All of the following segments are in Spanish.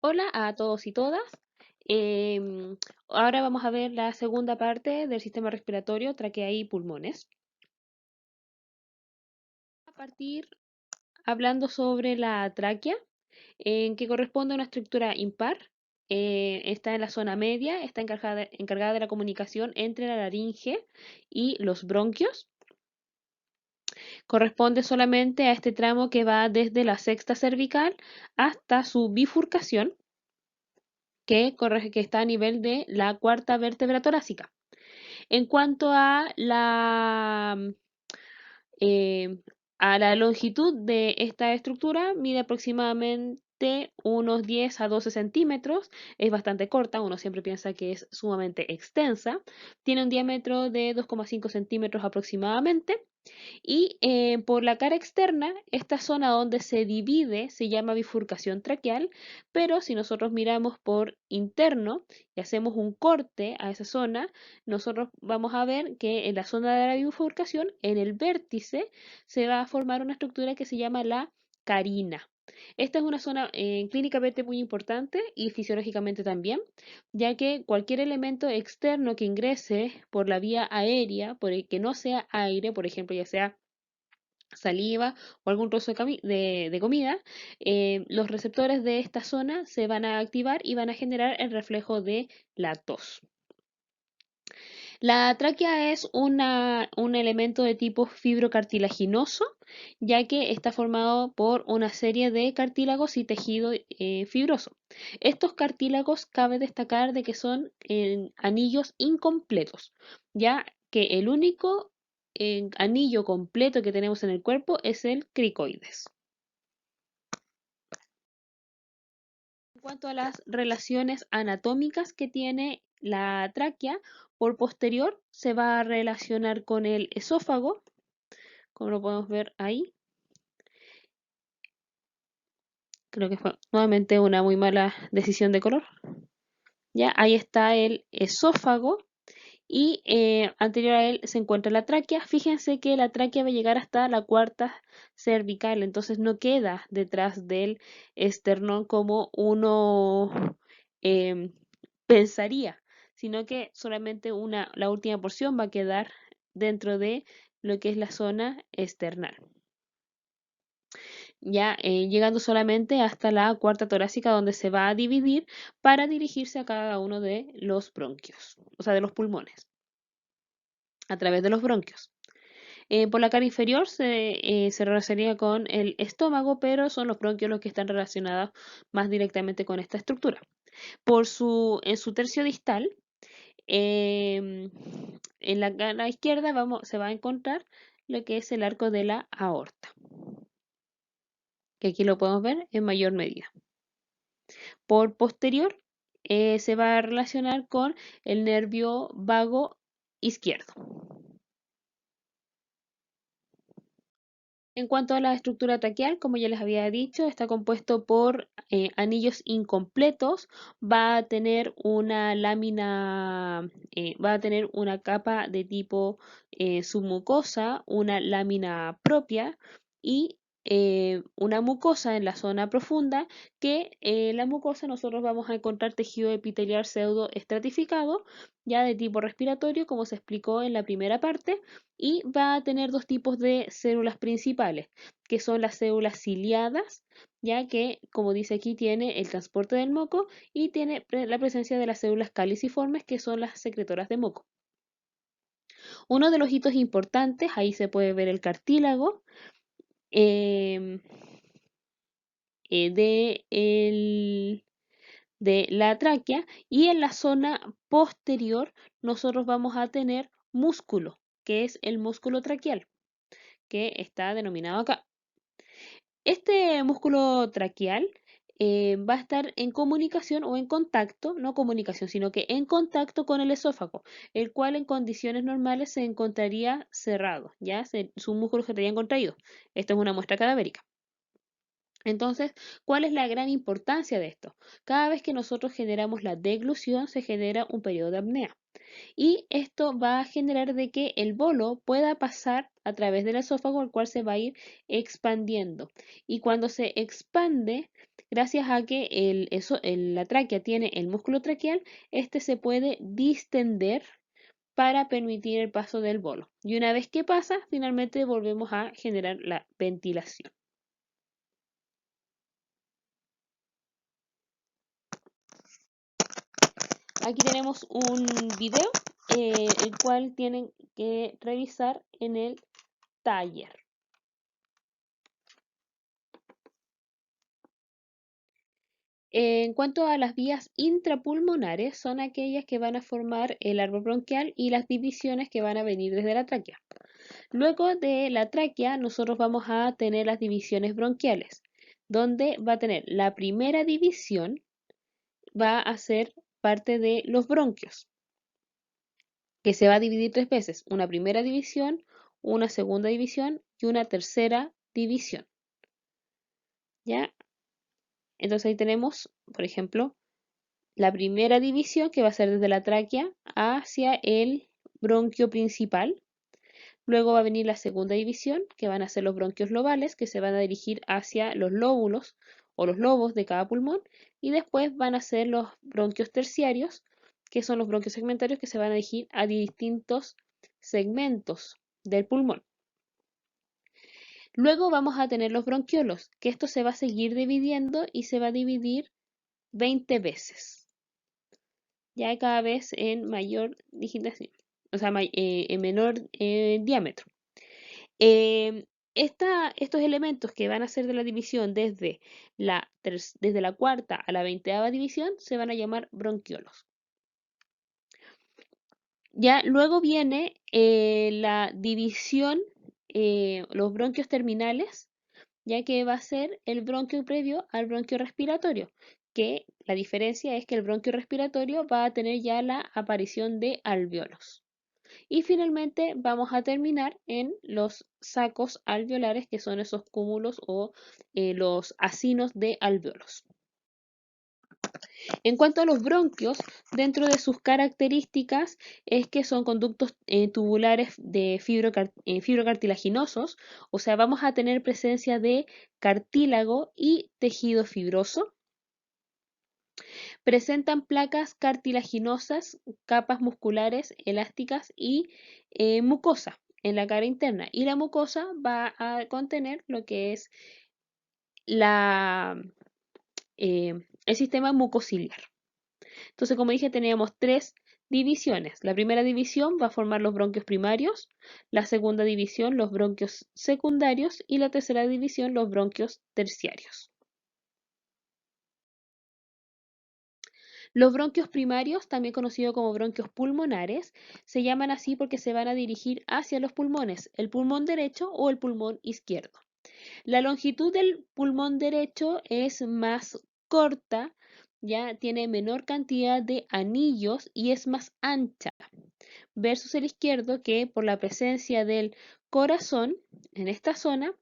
Hola a todos y todas. Em, Ahora vamos a ver la segunda parte del sistema respiratorio, tráquea y pulmones. A partir hablando sobre la tráquea, en que corresponde a una estructura impar. Está en la zona media, está encargada de la comunicación entre la laringe y los bronquios. Corresponde solamente a este tramo que va desde la sexta cervical hasta su bifurcación, que está a nivel de la cuarta vértebra torácica. En cuanto eh, a la longitud de esta estructura, mide aproximadamente unos 10 a 12 centímetros, es bastante corta, uno siempre piensa que es sumamente extensa, tiene un diámetro de 2,5 centímetros aproximadamente y por la cara externa, esta zona donde se divide se llama bifurcación traqueal, pero si nosotros miramos por interno y hacemos un corte a esa zona, nosotros vamos a ver que en la zona de la bifurcación, en el vértice, se va a formar una estructura que se llama la carina. Esta es una zona clínicamente muy importante y fisiológicamente también, ya que cualquier elemento externo que ingrese por la vía aérea, por el que no sea aire, por ejemplo, ya sea saliva o algún trozo de comida, los receptores de esta zona se van a activar y van a generar el reflejo de la tos. La tráquea es un elemento de tipo fibrocartilaginoso, ya que está formado por una serie de cartílagos y tejido fibroso. Estos cartílagos cabe destacar de que son anillos incompletos, ya que el único anillo completo que tenemos en el cuerpo es el cricoides. En cuanto a las relaciones anatómicas que tiene la tráquea, por posterior se va a relacionar con el esófago, como lo podemos ver ahí. Creo que fue nuevamente una muy mala decisión de color. Ya, ahí está el esófago y anterior a él se encuentra la tráquea. Fíjense que la tráquea va a llegar hasta la cuarta cervical, entonces no queda detrás del esternón como uno em, pensaría, sino que solamente la última porción va a quedar dentro de lo que es la zona external, ya llegando solamente hasta la cuarta torácica donde se va a dividir para dirigirse a cada uno de los bronquios, o sea, de los pulmones, a través de los bronquios. Por la cara inferior se relacionaría con el estómago, pero son los bronquios los que están relacionados más directamente con esta estructura. En su tercio distal, em, en la cara izquierda se va a encontrar lo que es el arco de la aorta, que aquí lo podemos ver en mayor medida. Por posterior, se va a relacionar con el nervio vago izquierdo. En cuanto a la estructura traqueal, como ya les había dicho, está compuesto por anillos incompletos, va a tener una lámina, va a tener una capa de tipo submucosa, una lámina propia y una mucosa en la zona profunda, que la mucosa nosotros vamos a encontrar tejido epitelial pseudo estratificado, ya de tipo respiratorio, como se explicó en la primera parte, y va a tener dos tipos de células principales, que son las células ciliadas, ya que, como dice aquí, tiene el transporte del moco y tiene la presencia de las células caliciformes, que son las secretoras de moco. Uno de los hitos importantes, ahí se puede ver el cartílago em, de la tráquea, y en la zona posterior nosotros vamos a tener músculo, que es el músculo traqueal, que está denominado acá. Este músculo traqueal va a estar en comunicación o en contacto, no comunicación, sino que en contacto con el esófago, el cual en condiciones normales se encontraría cerrado, ya sus músculos que estarían contraídos. Esto es una muestra cadavérica. Entonces, ¿cuál es la gran importancia de esto? Cada vez que nosotros generamos la deglución, se genera un periodo de apnea. Y esto va a generar de que el bolo pueda pasar a través del esófago, el cual se va a ir expandiendo. Y cuando se expande, Gracias a que la tráquea tiene el músculo traqueal, este se puede distender para permitir el paso del bolo. Y una vez que pasa, finalmente volvemos a generar la ventilación. Aquí tenemos un video, el cual tienen que revisar en el taller. En cuanto a las vías intrapulmonares, son aquellas que van a formar el árbol bronquial y las divisiones que van a venir desde la tráquea. Luego de la tráquea, nosotros vamos a tener las divisiones bronquiales, donde va a tener la primera división, va a ser parte de los bronquios, que se va a dividir tres veces, una primera división, una segunda división y una tercera división. ¿Ya? Entonces ahí tenemos, por ejemplo, la primera división que va a ser desde la tráquea hacia el bronquio principal. Luego va a venir la segunda división, que van a ser los bronquios lobales, que se van a dirigir hacia los lóbulos o los lobos de cada pulmón. Y después van a ser los bronquios terciarios, que son los bronquios segmentarios que se van a dirigir a distintos segmentos del pulmón. Luego vamos a tener los bronquiolos, que esto se va a seguir dividiendo y se va a dividir 20 veces, ya cada vez en mayor digitación, o sea, en menor diámetro. Estos elementos que van a ser de la división desde la cuarta a la 20ª división se van a llamar bronquiolos. Ya luego viene la división, los bronquios terminales, ya que va a ser el bronquio previo al bronquio respiratorio, que la diferencia es que el bronquio respiratorio va a tener ya la aparición de alvéolos. Y finalmente vamos a terminar en los sacos alveolares, que son esos cúmulos o los acinos de alvéolos. En cuanto a los bronquios, dentro de sus características es que son conductos tubulares de fibrocartilaginosos, o sea, vamos a tener presencia de cartílago y tejido fibroso. Presentan placas cartilaginosas, capas musculares elásticas y mucosa en la cara interna. Y la mucosa va a contener lo que es el sistema mucociliar. Entonces, como dije, teníamos tres divisiones. La primera división va a formar los bronquios primarios, la segunda división los bronquios secundarios y la tercera división los bronquios terciarios. Los bronquios primarios, también conocidos como bronquios pulmonares, se llaman así porque se van a dirigir hacia los pulmones, el pulmón derecho o el pulmón izquierdo. La longitud del pulmón derecho es más corta, ya tiene menor cantidad de anillos y es más ancha, versus el izquierdo, que por la presencia del corazón en esta zona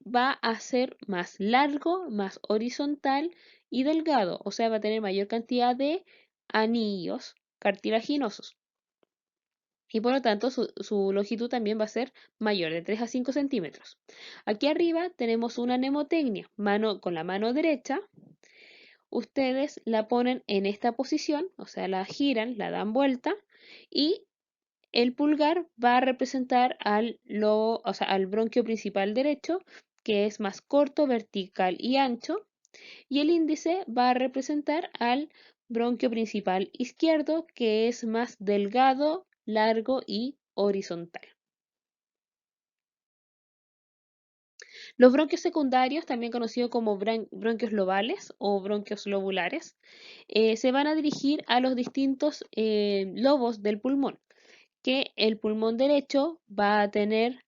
va a ser más largo, más horizontal y delgado, o sea, va a tener mayor cantidad de anillos cartilaginosos. Y por lo tanto su longitud también va a ser mayor, de 3 a 5 centímetros. Aquí arriba tenemos una mnemotecnia, con la mano derecha. Ustedes la ponen en esta posición, o sea, la giran, la dan vuelta y el pulgar va a representar al bronquio principal derecho, que es más corto, vertical y ancho, y el índice va a representar al bronquio principal izquierdo, que es más delgado, largo y horizontal. Los bronquios secundarios, también conocidos como bronquios lobales o bronquios lobulares, se van a dirigir a los distintos lobos del pulmón, que el pulmón derecho va a tener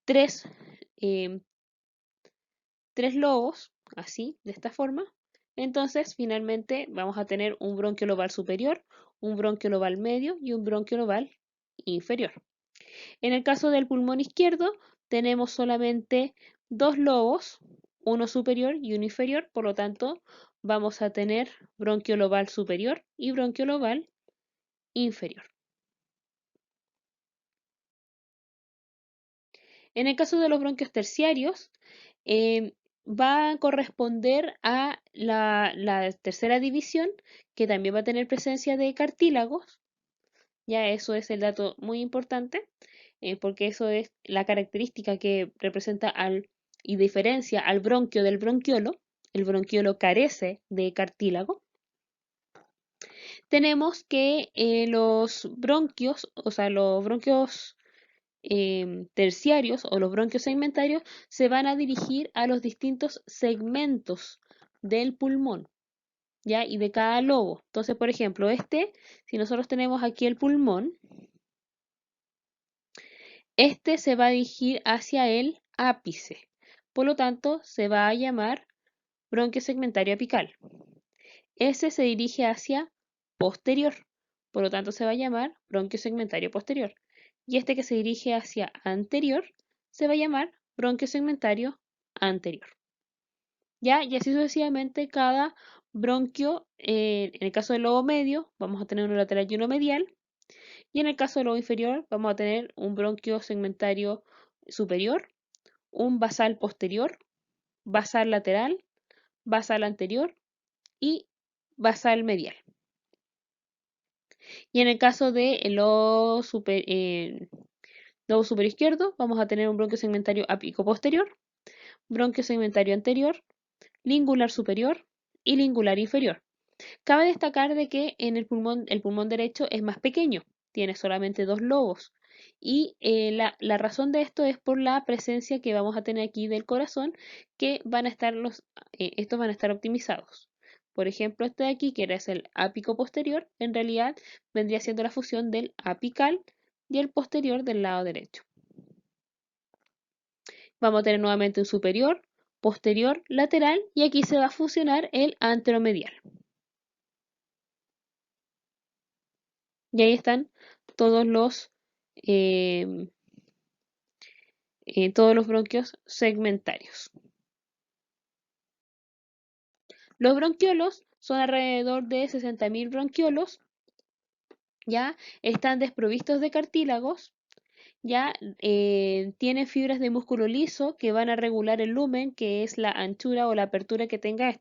tres, eh, tres lobos, así, de esta forma. Entonces, finalmente vamos a tener un bronquio lobal superior, un bronquio lobal medio y un bronquio lobal inferior. En el caso del pulmón izquierdo, tenemos solamente dos lobos, uno superior y uno inferior, por lo tanto, vamos a tener bronquio lobal superior y bronquio lobal inferior. En el caso de los bronquios terciarios, va a corresponder a la tercera división, que también va a tener presencia de cartílagos. Ya eso es el dato muy importante, porque eso es la característica que representa y diferencia al bronquio del bronquiolo. El bronquiolo carece de cartílago. Tenemos que los bronquios, o sea, los bronquios terciarios o los bronquios segmentarios se van a dirigir a los distintos segmentos del pulmón, ¿ya? Y de cada lobo. Entonces, por ejemplo, si nosotros tenemos aquí el pulmón, este se va a dirigir hacia el ápice. Por lo tanto, se va a llamar bronquio segmentario apical. Ese se dirige hacia posterior. Por lo tanto, se va a llamar bronquio segmentario posterior. Y este que se dirige hacia anterior se va a llamar bronquio segmentario anterior. ¿Ya? Y así sucesivamente cada bronquio, en el caso del lobo medio, vamos a tener uno lateral y uno medial. Y en el caso del lobo inferior, vamos a tener un bronquio segmentario superior, un basal posterior, basal lateral, basal anterior y basal medial. Y en el caso del lobo superior izquierdo, vamos a tener un bronquio segmentario apico posterior, bronquio segmentario anterior, lingular superior y lingular inferior. Cabe destacar de que en el pulmón derecho es más pequeño, tiene solamente dos lobos. Y la razón de esto es por la presencia que vamos a tener aquí del corazón, que van a estar estos van a estar optimizados. Por ejemplo, este de aquí, que era el ápico posterior, en realidad vendría siendo la fusión del apical y el posterior del lado derecho. Vamos a tener nuevamente un superior, posterior, lateral, y aquí se va a fusionar el anteromedial. Y ahí están todos eh, todos los bronquios segmentarios. Los bronquiolos son alrededor de 60.000 bronquiolos, ya están desprovistos de cartílagos, ya tienen fibras de músculo liso que van a regular el lumen, que es la anchura o la apertura que tenga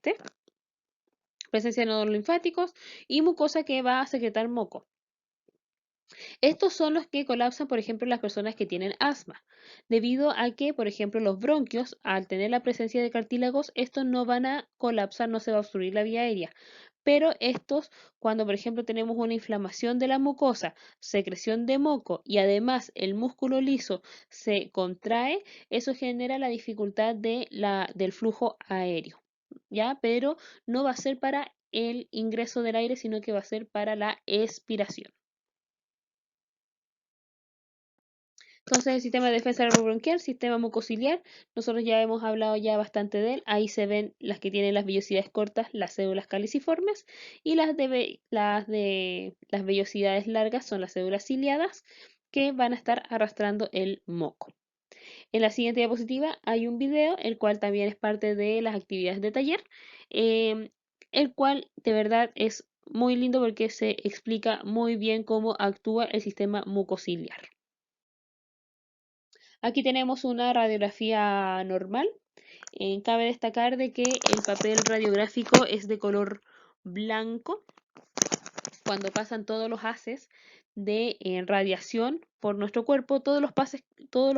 presencia de nódulos linfáticos y mucosa que va a secretar moco. Estos son los que colapsan, por ejemplo, las personas que tienen asma, debido a que, por ejemplo, los bronquios, al tener la presencia de cartílagos, estos no van a colapsar, no se va a obstruir la vía aérea. Pero estos, cuando por ejemplo tenemos una inflamación de la mucosa, secreción de moco y además el músculo liso se contrae, eso genera la dificultad del flujo aéreo, ¿ya? Pero no va a ser para el ingreso del aire, sino que va a ser para la expiración. Entonces, el sistema de defensa bronquial, sistema mucociliar, nosotros ya hemos hablado ya bastante de él. Ahí se ven las que tienen las vellosidades cortas, las células caliciformes, y las vellosidades largas son las células ciliadas, que van a estar arrastrando el moco. En la siguiente diapositiva hay un video, el cual también es parte de las actividades de taller, el cual de verdad es muy lindo porque se explica muy bien cómo actúa el sistema mucociliar. Aquí tenemos una radiografía normal. Cabe destacar de que el papel radiográfico es de color blanco cuando pasan todos los haces de radiación por nuestro cuerpo. Todos los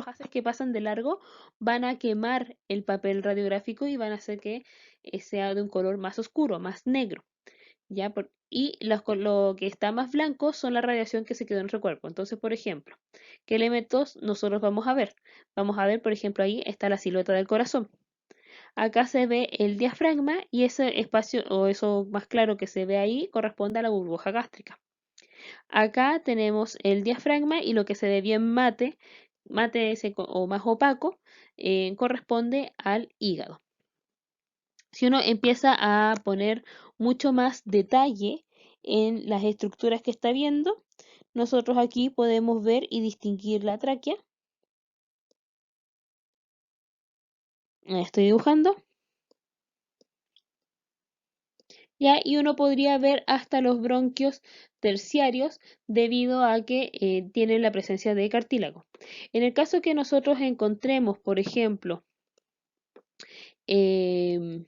haces que pasan de largo van a quemar el papel radiográfico y van a hacer que sea de un color más oscuro, más negro. ¿Ya? Y lo que está más blanco son la radiación que se quedó en nuestro cuerpo. Entonces, por ejemplo, ¿qué elementos nosotros vamos a ver? Vamos a ver, por ejemplo, ahí está la silueta del corazón. Acá se ve el diafragma y ese espacio o eso más claro que se ve ahí corresponde a la burbuja gástrica. Acá tenemos el diafragma y lo que se ve bien mate o más opaco, corresponde al hígado. Si uno empieza a poner mucho más detalle en las estructuras que está viendo, nosotros aquí podemos ver y distinguir la tráquea. Estoy dibujando. ¿Ya? Y uno podría ver hasta los bronquios terciarios debido a que tienen la presencia de cartílago. En el caso que nosotros encontremos, por ejemplo, em,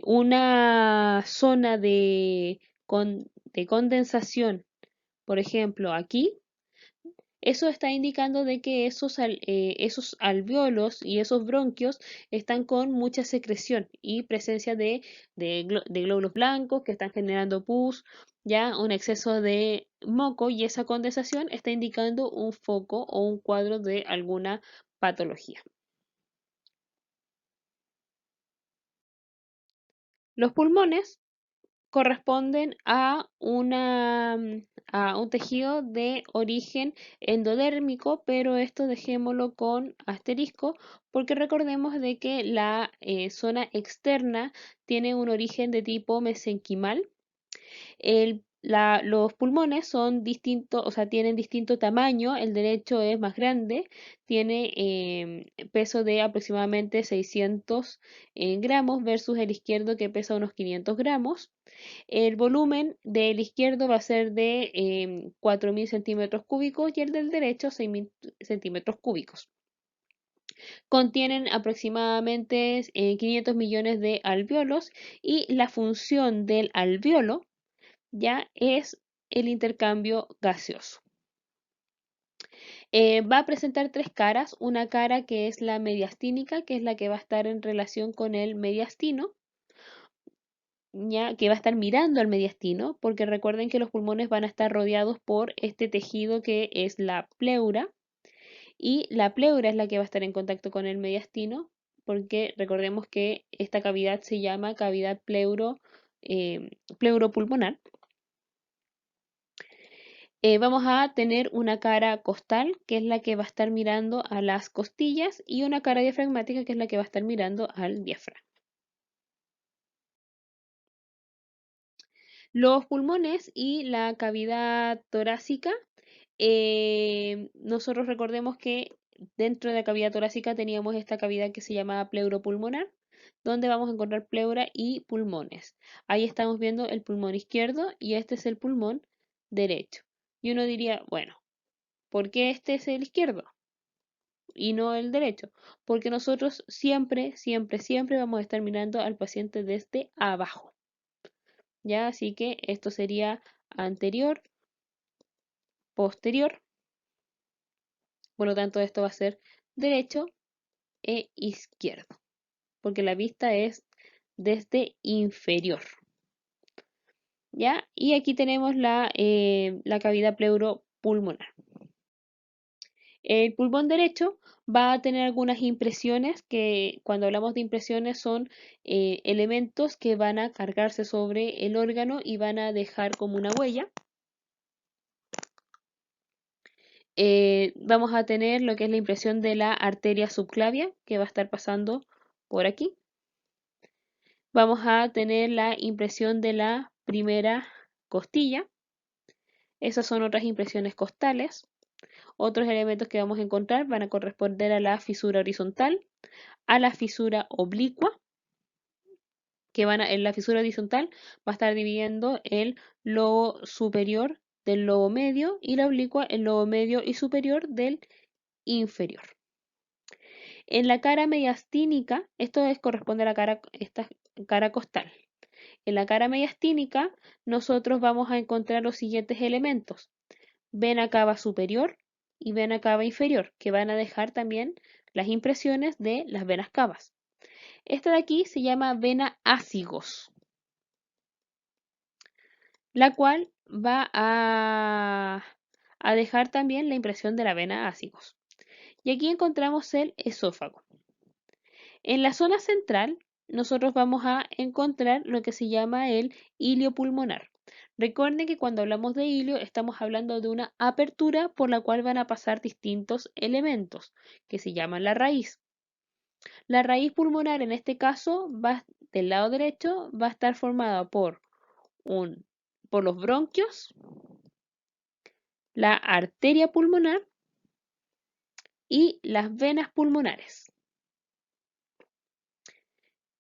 una zona de condensación, por ejemplo, aquí, eso está indicando de que esos alvéolos y esos bronquios están con mucha secreción y presencia de glóbulos blancos que están generando pus, ya un exceso de moco, y esa condensación está indicando un foco o un cuadro de alguna patología. Los pulmones corresponden a un tejido de origen endodérmico, pero esto dejémoslo con asterisco porque recordemos de que la zona externa tiene un origen de tipo mesenquimal. Los pulmones son distintos, o sea, tienen distinto tamaño. El derecho es más grande, tiene peso de aproximadamente 600 gramos versus el izquierdo que pesa unos 500 gramos. El volumen del izquierdo va a ser de 4.000 centímetros cúbicos y el del derecho 6.000 centímetros cúbicos. Contienen aproximadamente 500 millones de alvéolos y la función del alvéolo ya es el intercambio gaseoso. Va a presentar tres caras, una cara que es la mediastínica, que es la que va a estar en relación con el mediastino, ya que va a estar mirando al mediastino, porque recuerden que los pulmones van a estar rodeados por este tejido que es la pleura, y la pleura es la que va a estar en contacto con el mediastino, porque recordemos que esta cavidad se llama cavidad pleuropulmonar. Vamos a tener una cara costal, que es la que va a estar mirando a las costillas, y una cara diafragmática, que es la que va a estar mirando al diafragma. Los pulmones y la cavidad torácica, nosotros recordemos que dentro de la cavidad torácica teníamos esta cavidad que se llamaba pleuropulmonar, donde vamos a encontrar pleura y pulmones. Ahí estamos viendo el pulmón izquierdo y este es el pulmón derecho. Y uno diría, bueno, ¿por qué este es el izquierdo y no el derecho? Porque nosotros siempre, siempre, siempre vamos a estar mirando al paciente desde abajo. ¿Ya? Así que esto sería anterior, posterior. Por lo tanto, esto va a ser derecho e izquierdo, porque la vista es desde inferior. ¿Ya? Y aquí tenemos la cavidad pleuropulmonar. El pulmón derecho va a tener algunas impresiones que cuando hablamos de impresiones son elementos que van a cargarse sobre el órgano y van a dejar como una huella. Vamos a tener lo que es la impresión de la arteria subclavia que va a estar pasando por aquí. Vamos a tener la impresión de la primera costilla. Esas son otras impresiones costales. Otros elementos que vamos a encontrar van a corresponder a la fisura horizontal, a la fisura oblicua, que en la fisura horizontal va a estar dividiendo el lobo superior del lobo medio y la oblicua el lobo medio y superior del inferior. En la cara mediastínica, corresponde a esta cara costal. En la cara mediastínica, nosotros vamos a encontrar los siguientes elementos: vena cava superior y vena cava inferior, que van a dejar también las impresiones de las venas cavas. Esta de aquí se llama vena ácigos, la cual va a dejar también la impresión de la vena ácigos. Y aquí encontramos el esófago. En la zona central, nosotros vamos a encontrar lo que se llama el hilio pulmonar. Recuerden que cuando hablamos de hilio estamos hablando de una apertura por la cual van a pasar distintos elementos que se llaman la raíz. La raíz pulmonar en este caso del lado derecho va a estar formada por los bronquios, la arteria pulmonar y las venas pulmonares.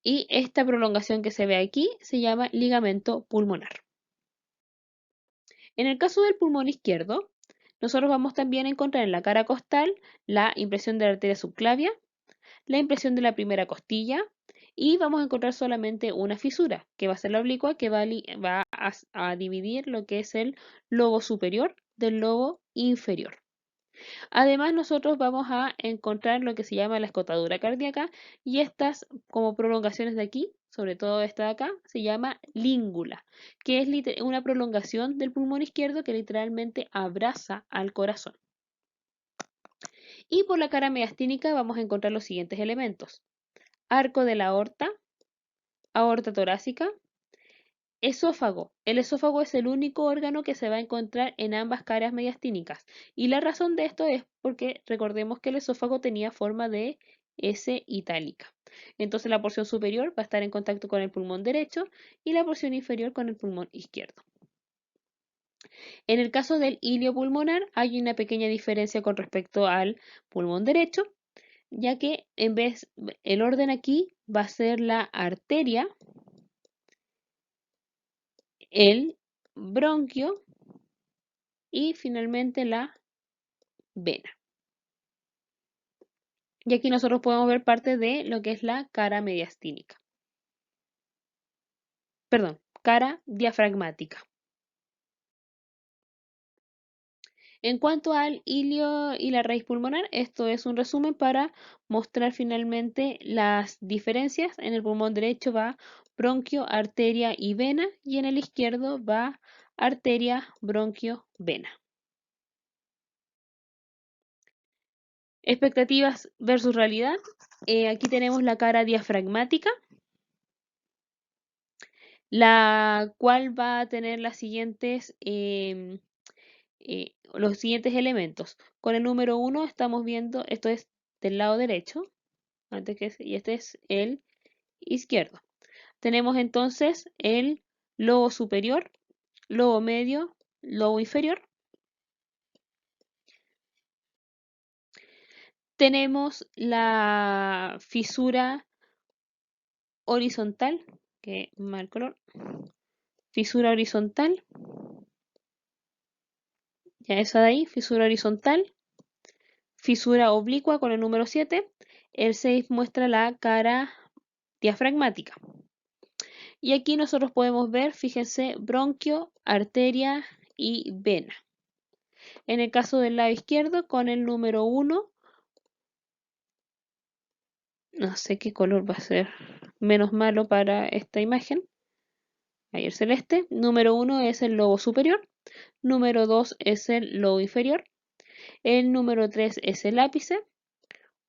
Y esta prolongación que se ve aquí se llama ligamento pulmonar. En el caso del pulmón izquierdo, nosotros vamos también a encontrar en la cara costal la impresión de la arteria subclavia, la impresión de la primera costilla y vamos a encontrar solamente una fisura, que va a ser la oblicua, que va a dividir lo que es el lobo superior del lobo inferior. Además, nosotros vamos a encontrar lo que se llama la escotadura cardíaca y estas como prolongaciones de aquí, sobre todo esta de acá, se llama língula, que es una prolongación del pulmón izquierdo que literalmente abraza al corazón. Y por la cara mediastínica vamos a encontrar los siguientes elementos: arco de la aorta, aorta torácica, esófago. El esófago es el único órgano que se va a encontrar en ambas caras mediastínicas. Y la razón de esto es porque recordemos que el esófago tenía forma de S itálica. Entonces la porción superior va a estar en contacto con el pulmón derecho y la porción inferior con el pulmón izquierdo. En el caso del ilio pulmonar hay una pequeña diferencia con respecto al pulmón derecho, ya que en vez, el orden aquí va a ser la arteria, el bronquio y finalmente la vena. Y aquí nosotros podemos ver parte de lo que es la cara mediastínica. Perdón, cara diafragmática. En cuanto al ilio y la raíz pulmonar, esto es un resumen para mostrar finalmente las diferencias. En el pulmón derecho va bronquio, arteria y vena, y en el izquierdo va arteria, bronquio, vena. Expectativas versus realidad. Aquí tenemos la cara diafragmática, la cual va a tener los siguientes elementos. Con el número 1 estamos viendo, esto es del lado derecho, y este es el izquierdo. Tenemos entonces el lobo superior, lobo medio, lobo inferior. Tenemos la fisura horizontal, que mal color, fisura horizontal, ya esa de ahí, fisura horizontal, fisura oblicua con el número 7. El 6 muestra la cara diafragmática. Y aquí nosotros podemos ver, fíjense, bronquio, arteria y vena. En el caso del lado izquierdo, con el número 1, no sé qué color va a ser menos malo para esta imagen. Ahí el celeste. Número 1 es el lobo superior. Número 2 es el lobo inferior. El número 3 es el ápice.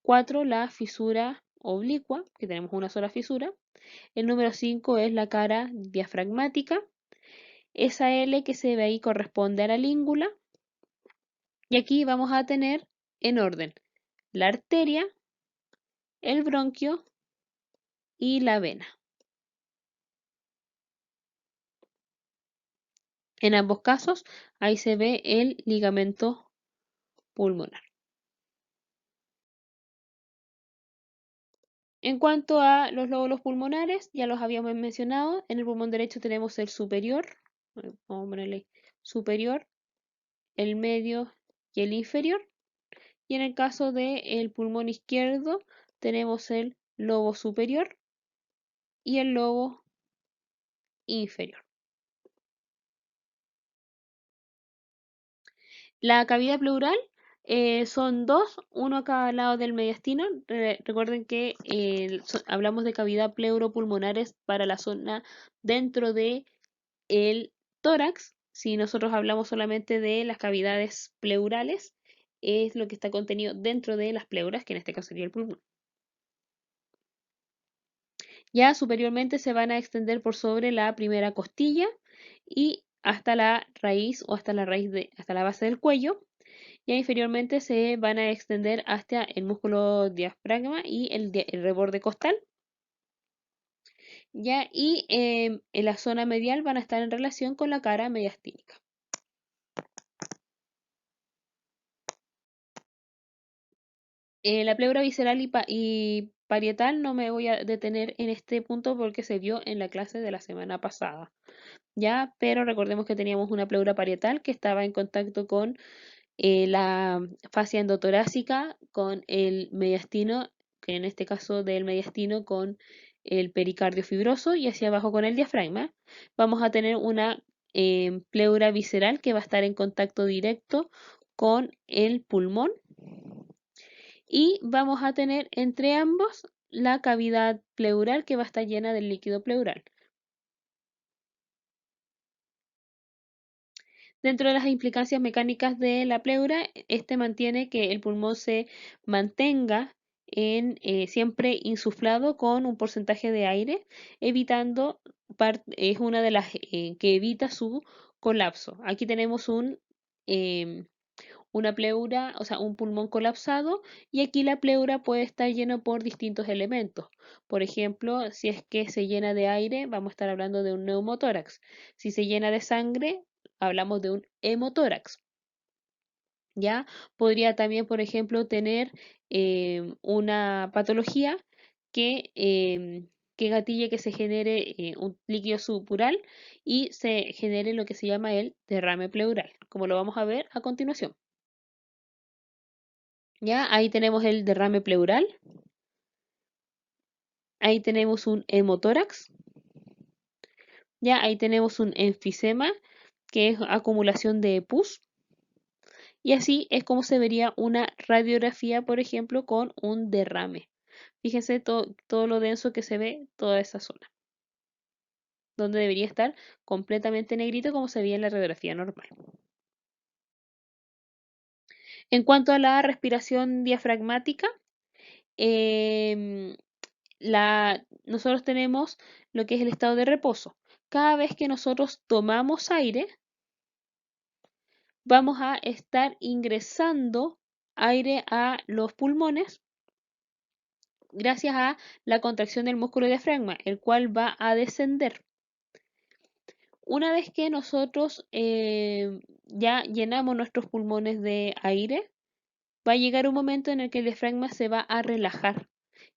4 la fisura oblicua, que tenemos una sola fisura. El número 5 es la cara diafragmática. Esa L que se ve ahí corresponde a la língula. Y aquí vamos a tener en orden la arteria, el bronquio y la vena. En ambos casos, ahí se ve el ligamento pulmonar. En cuanto a los lóbulos pulmonares, ya los habíamos mencionado. En el pulmón derecho tenemos el superior, vamos a ponerle superior, el medio y el inferior. Y en el caso del pulmón izquierdo, tenemos el lobo superior y el lobo inferior. La cavidad pleural son dos, uno a cada lado del mediastino. Recuerden que hablamos de cavidad pleuropulmonares para la zona dentro de el tórax. Si nosotros hablamos solamente de las cavidades pleurales, es lo que está contenido dentro de las pleuras, que en este caso sería el pulmón. Ya superiormente se van a extender por sobre la primera costilla y hasta la raíz o hasta hasta la base del cuello. Ya inferiormente se van a extender hasta el músculo diafragma y el reborde costal. Ya, y en la zona medial van a estar en relación con la cara mediastínica. La pleura visceral y parietal no me voy a detener en este punto porque se vio en la clase de la semana pasada. Ya, pero recordemos que teníamos una pleura parietal que estaba en contacto con la fascia endotorácica, con el mediastino en este caso del mediastino con el pericardio fibroso y hacia abajo con el diafragma. Vamos a tener una pleura visceral que va a estar en contacto directo con el pulmón y vamos a tener entre ambos la cavidad pleural que va a estar llena del líquido pleural. Dentro de las implicancias mecánicas de la pleura, este mantiene que el pulmón se mantenga siempre insuflado con un porcentaje de aire, evitando, es una de las que evita su colapso. Aquí tenemos em, una pleura, o sea, un pulmón colapsado, y aquí la pleura puede estar lleno por distintos elementos. Por ejemplo, si es que se llena de aire, vamos a estar hablando de un neumotórax. Si se llena de sangre, hablamos de un hemotórax. ¿Ya? Podría también, por ejemplo, tener una patología que gatille que se genere un líquido supural y se genere lo que se llama el derrame pleural, como lo vamos a ver a continuación. ¿Ya? Ahí tenemos el derrame pleural. Ahí tenemos un hemotórax. ¿Ya? Ahí tenemos un enfisema, que es acumulación de pus. Y así es como se vería una radiografía, por ejemplo, con un derrame. Fíjense todo lo denso que se ve toda esa zona, donde debería estar completamente negrito como se veía en la radiografía normal. En cuanto a la respiración diafragmática, em, nosotros tenemos lo que es el estado de reposo. Cada vez que nosotros tomamos aire, vamos a estar ingresando aire a los pulmones gracias a la contracción del músculo diafragma, el cual va a descender. Una vez que nosotros ya llenamos nuestros pulmones de aire, va a llegar un momento en el que el diafragma se va a relajar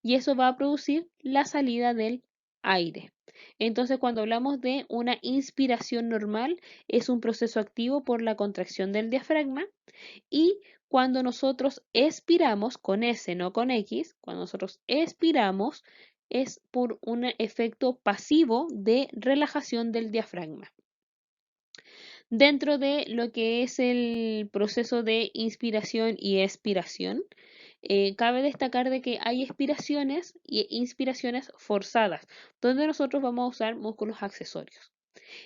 y eso va a producir la salida del aire. Entonces, cuando hablamos de una inspiración normal, es un proceso activo por la contracción del diafragma, y cuando nosotros expiramos con S, no con X, cuando nosotros expiramos es por un efecto pasivo de relajación del diafragma. Dentro de lo que es el proceso de inspiración y expiración, cabe destacar de que hay expiraciones e inspiraciones forzadas, donde nosotros vamos a usar músculos accesorios.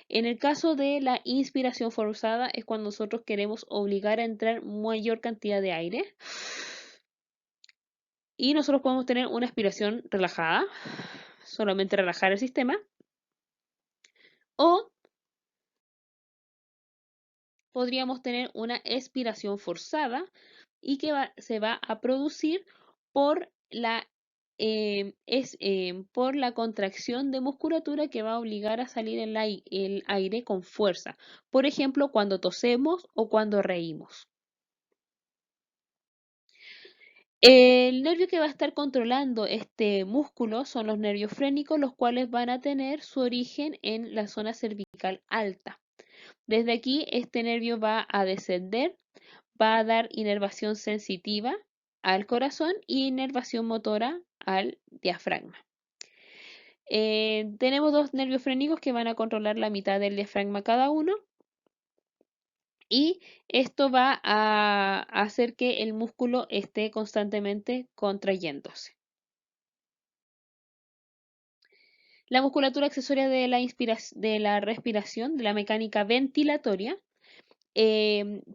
En el caso de la inspiración forzada es cuando nosotros queremos obligar a entrar mayor cantidad de aire y nosotros podemos tener una expiración relajada, solamente relajar el sistema, o podríamos tener una expiración forzada y que se va a producir por por la contracción de musculatura que va a obligar a salir el aire con fuerza. Por ejemplo, cuando tosemos o cuando reímos. El nervio que va a estar controlando este músculo son los nervios frénicos, los cuales van a tener su origen en la zona cervical alta. Desde aquí, este nervio va a descender, va a dar inervación sensitiva al corazón y inervación motora al diafragma. Tenemos dos nervios frénicos que van a controlar la mitad del diafragma cada uno, y esto va a hacer que el músculo esté constantemente contrayéndose. La musculatura accesoria de la respiración, de la mecánica ventilatoria,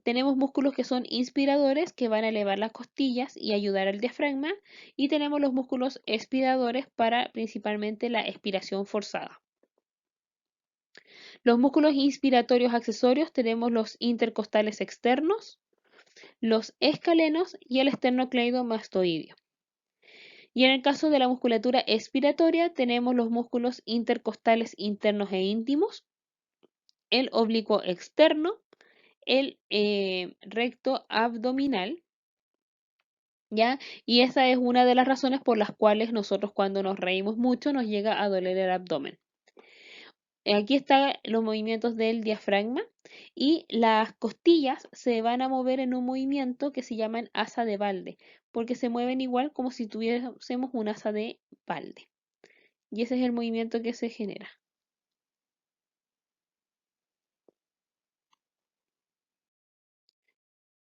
tenemos músculos que son inspiradores, que van a elevar las costillas y ayudar al diafragma, y tenemos los músculos expiradores para principalmente la expiración forzada. Los músculos inspiratorios accesorios tenemos los intercostales externos, los escalenos y el esternocleidomastoideo. Y en el caso de la musculatura expiratoria tenemos los músculos intercostales internos e íntimos, el oblicuo externo, el recto abdominal, ¿ya? Y esa es una de las razones por las cuales nosotros cuando nos reímos mucho nos llega a doler el abdomen. Aquí están los movimientos del diafragma y las costillas se van a mover en un movimiento que se llama asa de Walde. porque se mueven igual como si tuviésemos un asa de balde. Y ese es el movimiento que se genera.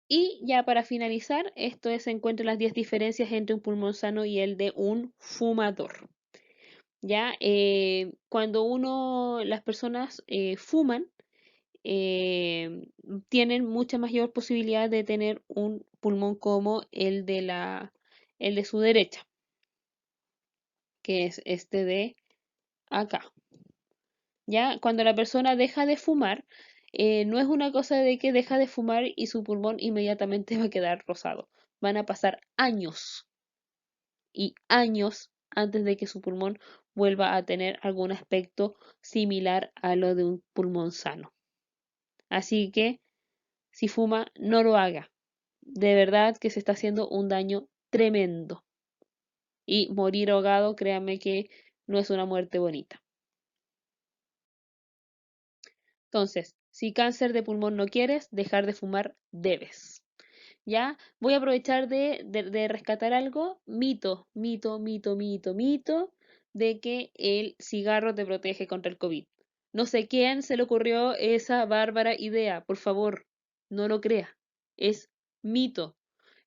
Y ya para finalizar, esto es, se encuentran las 10 diferencias entre un pulmón sano y el de un fumador. Ya, cuando las personas fuman, tienen mucha mayor posibilidad de tener un pulmón como el de su derecha, que es este de acá. Ya, cuando la persona deja de fumar, no es una cosa de que deja de fumar y su pulmón inmediatamente va a quedar rosado. Van a pasar años y años antes de que su pulmón vuelva a tener algún aspecto similar a lo de un pulmón sano. Así que si fuma, no lo haga. De verdad que se está haciendo un daño tremendo. Y morir ahogado, créanme que no es una muerte bonita. Entonces, si cáncer de pulmón no quieres, dejar de fumar debes. ¿Ya? Voy a aprovechar de rescatar algo. Mito, de que el cigarro te protege contra el COVID. No sé quién se le ocurrió esa bárbara idea. Por favor, no lo crea. Es mito.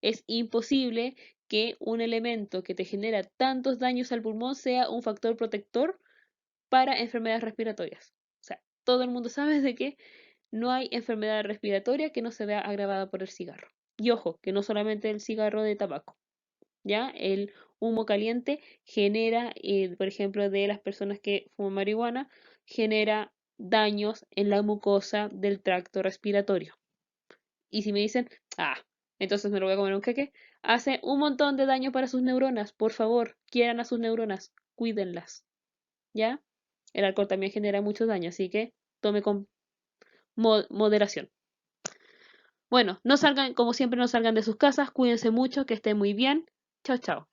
Es imposible que un elemento que te genera tantos daños al pulmón sea un factor protector para enfermedades respiratorias. O sea, todo el mundo sabe de que no hay enfermedad respiratoria que no se vea agravada por el cigarro. Y ojo, que no solamente el cigarro de tabaco, ¿ya? El humo caliente genera, por ejemplo, de las personas que fuman marihuana, genera daños en la mucosa del tracto respiratorio. Y si me dicen, ah, entonces me lo voy a comer un queque, hace un montón de daño para sus neuronas. Por favor, quieran a sus neuronas, cuídenlas, ¿ya? El alcohol también genera mucho daño, así que tome con moderación. Bueno, no salgan, como siempre, no salgan de sus casas, cuídense mucho, que estén muy bien. Chao, chao.